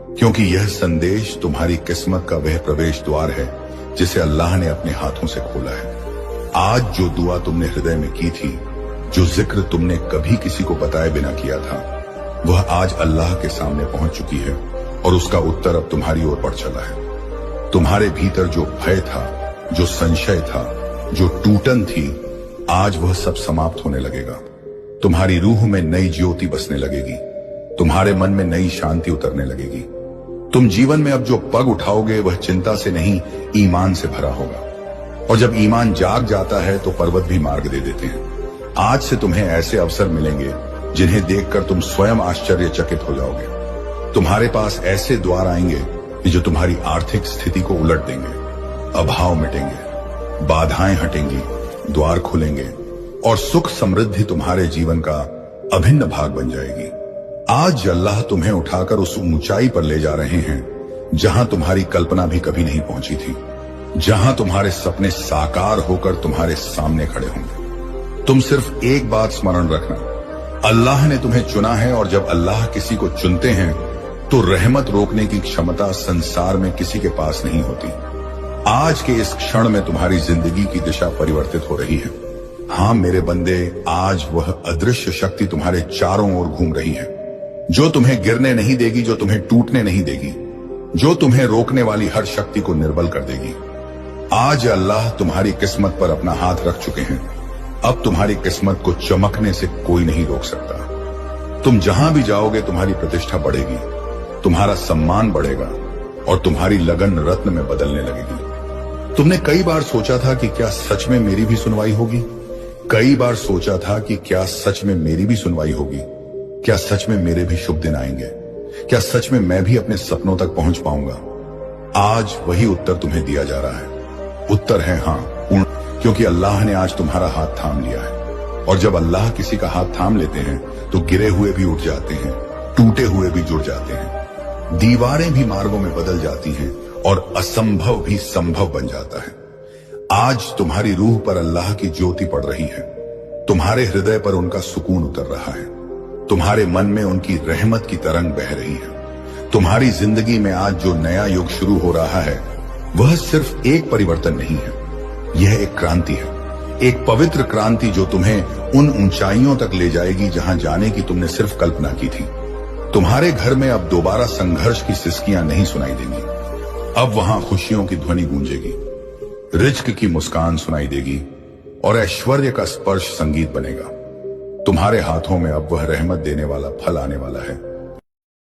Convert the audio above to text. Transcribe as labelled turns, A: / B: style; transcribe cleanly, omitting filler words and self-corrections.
A: क्योंकि यह संदेश तुम्हारी किस्मत का वह प्रवेश द्वार है जिसे अल्लाह ने अपने हाथों से खोला है। आज जो दुआ तुमने हृदय में की थी, जो जिक्र तुमने कभी किसी को बताए बिना किया था, वह आज अल्लाह के सामने पहुंच चुकी है और उसका उत्तर अब तुम्हारी ओर बढ़ चला है। तुम्हारे भीतर जो भय था, जो संशय था, जो टूटन थी, आज वह सब समाप्त होने लगेगा। तुम्हारी रूह में नई ज्योति बसने लगेगी, तुम्हारे मन में नई शांति उतरने लगेगी। तुम जीवन में अब जो पग उठाओगे वह चिंता से नहीं, ईमान से भरा होगा। और जब ईमान जाग जाता है तो पर्वत भी मार्ग दे देते हैं। आज से तुम्हें ऐसे अवसर मिलेंगे जिन्हें देखकर तुम स्वयं आश्चर्यचकित हो जाओगे। तुम्हारे पास ऐसे द्वार आएंगे कि जो तुम्हारी आर्थिक स्थिति को उलट देंगे। अभाव मिटेंगे, बाधाएं हटेंगी, द्वार खुलेंगे और सुख समृद्धि तुम्हारे जीवन का अभिन्न भाग बन जाएगी। आज अल्लाह तुम्हें उठाकर उस ऊंचाई पर ले जा रहे हैं जहां तुम्हारी कल्पना भी कभी नहीं पहुंची थी, जहां तुम्हारे सपने साकार होकर तुम्हारे सामने खड़े होंगे। तुम सिर्फ एक बात स्मरण रखना, अल्लाह ने तुम्हें चुना है और जब अल्लाह किसी को चुनते हैं तो रहमत रोकने की क्षमता संसार में किसी के पास नहीं होती। आज के इस क्षण में तुम्हारी जिंदगी की दिशा परिवर्तित हो रही है। हाँ मेरे बंदे, आज वह अदृश्य शक्ति तुम्हारे चारों ओर घूम रही है, जो तुम्हें गिरने नहीं देगी, जो तुम्हें टूटने नहीं देगी, जो तुम्हें रोकने वाली हर शक्ति को निर्बल कर देगी। आज अल्लाह तुम्हारी किस्मत पर अपना हाथ रख चुके हैं। अब तुम्हारी किस्मत को चमकने से कोई नहीं रोक सकता। तुम जहां भी जाओगे तुम्हारी प्रतिष्ठा बढ़ेगी, तुम्हारा सम्मान बढ़ेगा और तुम्हारी लगन रत्न में बदलने लगेगी। तुमने कई बार सोचा था कि क्या सच में मेरी भी सुनवाई होगी? कई बार सोचा था कि क्या सच में मेरी भी सुनवाई होगी? क्या सच में मेरे भी शुभ दिन आएंगे? क्या सच में मैं भी अपने सपनों तक पहुंच पाऊंगा? आज वही उत्तर तुम्हें दिया जा रहा है। उत्तर है हाँ, पूर्ण, क्योंकि अल्लाह ने आज तुम्हारा हाथ थाम लिया है। और जब अल्लाह किसी का हाथ थाम लेते हैं तो गिरे हुए भी उठ जाते हैं, टूटे हुए भी जुड़ जाते हैं, दीवारें भी मार्गों में बदल जाती हैं और असंभव भी संभव बन जाता है। आज तुम्हारी रूह पर अल्लाह की ज्योति पड़ रही है, तुम्हारे हृदय पर उनका सुकून उतर रहा है, तुम्हारे मन में उनकी रहमत की तरंग बह रही है। तुम्हारी जिंदगी में आज जो नया युग शुरू हो रहा है वह सिर्फ एक परिवर्तन नहीं है, यह एक क्रांति है, एक पवित्र क्रांति जो तुम्हें उन ऊंचाइयों तक ले जाएगी जहां जाने की तुमने सिर्फ कल्पना की थी। तुम्हारे घर में अब दोबारा संघर्ष की सिसकियां नहीं सुनाई देंगी, अब वहां खुशियों की ध्वनि गूंजेगी, रिज्क की मुस्कान सुनाई देगी और ऐश्वर्य का स्पर्श संगीत बनेगा। तुम्हारे हाथों में अब वह रहमत देने वाला फल आने वाला है